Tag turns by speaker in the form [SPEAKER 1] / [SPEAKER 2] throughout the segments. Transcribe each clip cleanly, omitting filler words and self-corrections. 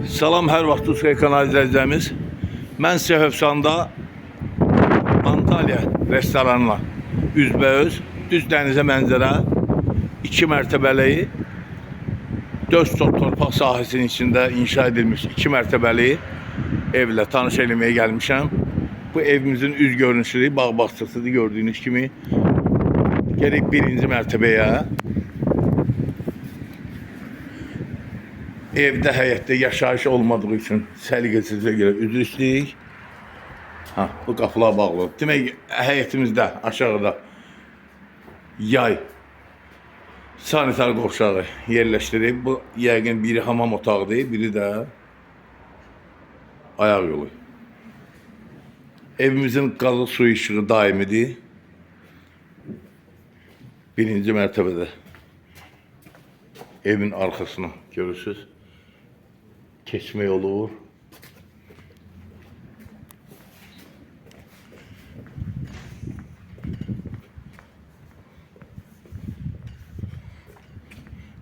[SPEAKER 1] Salam, hər vaxt Tuzkay kanal izləyicimiz. Mən sizə Hövsanda Antalya restoranına üzbəüz, düz dənizə mənzərə, 2 mərtəbəli, 4 sot torpaq sahəsinin içində inşa edilmiş 2 mərtəbəli evlə tanış eləməyə gəlmişəm. Bu evimizin üz görünüşü bağ bahçəsidir, gördüyünüz kimi. Gəlib 1-ci mərtəbəyə. Evdə, həyətdə yaşayış olmadığı üçün səliqəsizliyə görə üzr istəyirik. Bu qapılar bağlı. Demək, həyətimizdə aşağıda yay sanitar qovşağı yerləşdirib. Bu yəqin biri hamam otağıdır, biri də ayaq yolu. Evimizin qazı su işığı daimidir. 1-ci mərtəbədə evin arxasını görürsünüz. Keçmə yolu olur.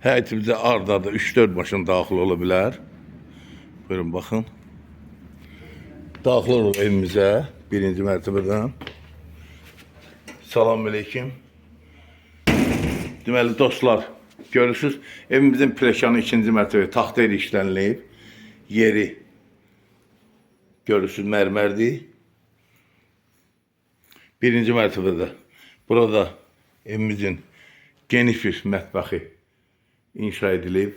[SPEAKER 1] Həyətimizdə ardada 3-4 maşın daxil ola bilər. Buyurun, baxın. Daxil olur evimizə 1-ci mərtəbədən. Salam əleykum. Deməli dostlar, görürsünüz, evimizin plekanı 2-ci mərtəbəyə taxta ilə işlənilib. Yeri görürsünüz, mərmərdir. 1-ci mərtəbədə burada evimizin geniş bir mətbəxi inşa edilib.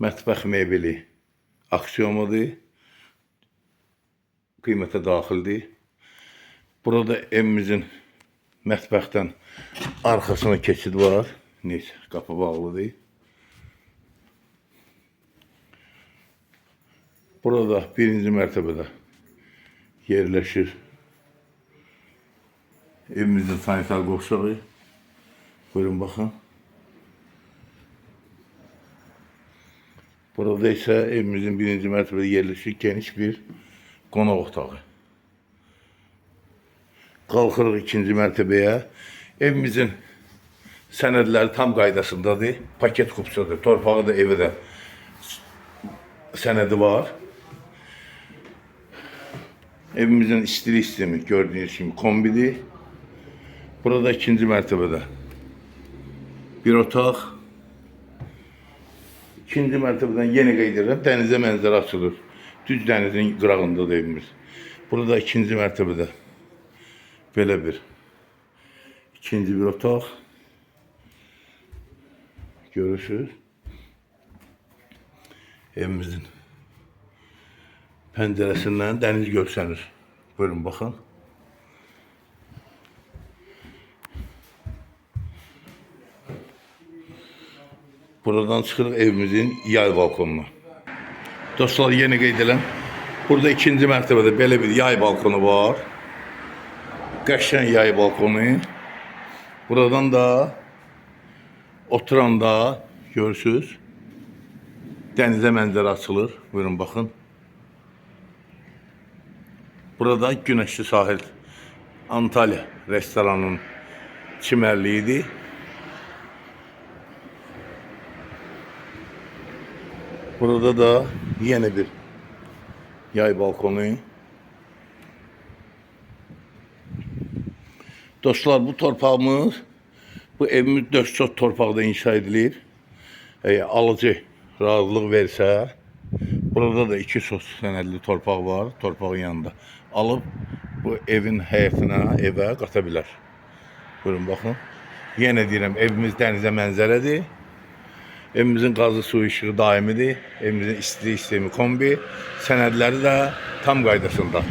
[SPEAKER 1] Mətbəx mebeli aksiyomudur. Qiymətə daxildir. Burada evimizin mətbəxdən arxasına keçid var. Neyse, qapı bağlıdır. Burada 1-ci mərtəbədə yerləşir evimizin sanitar qovşağı. Buyurun, baxın. Burada isə evimizin 1-ci mərtəbədə yerləşir geniş bir qonaq otağı. Qalxırıq 2-ci mərtəbəyə. Evimizin sənədləri tam qaydasındadır. Paket kupçadır. Torpağı da, evi də sənədi var. Evimizin istilik sistemi gördüğünüz kimi kombidir. Burada 2-ci mərtəbədə bir otaq. 2-ci mərtəbədən yenə qeyd edirəm, dənizə mənzərə açılır. Düz dənizin qırağındadır evimiz. Burada 2-ci mərtəbədə belə bir ikinci bir otaq. Görürsünüz. Evimizin pəncərəsindən dəniz görsənir. Buyurun, baxın. Buradan çıxırıq evimizin yay balkonuna. Dostlar, yeni qeyd edirəm. Burada 2-ci mərtəbədə belə bir yay balkonu var. Qəşəng yay balkonu. Buradan da oturanda görürsünüz, dənizə mənzərə açılır. Buyurun, baxın. Burada güneşli sahil Antalya restoranının çimərliyidir. Burada da yeni bir yay balkonu. Dostlar, bu torpağımız, bu evimiz 4 sot torpaqda inşa edilib. Alıcı razılıq versə, burada da 2 sot sənədli torpaq var, torpağın yanında. Alıb bu evin həyətinə, evə qata bilər. Buyurun, baxın. Yenə deyirəm, evimiz dənizə mənzərədir. Evimizin qazı su işığı daimidir. Evimizin istilik sistemi kombi. Sənədləri də tam qaydasında.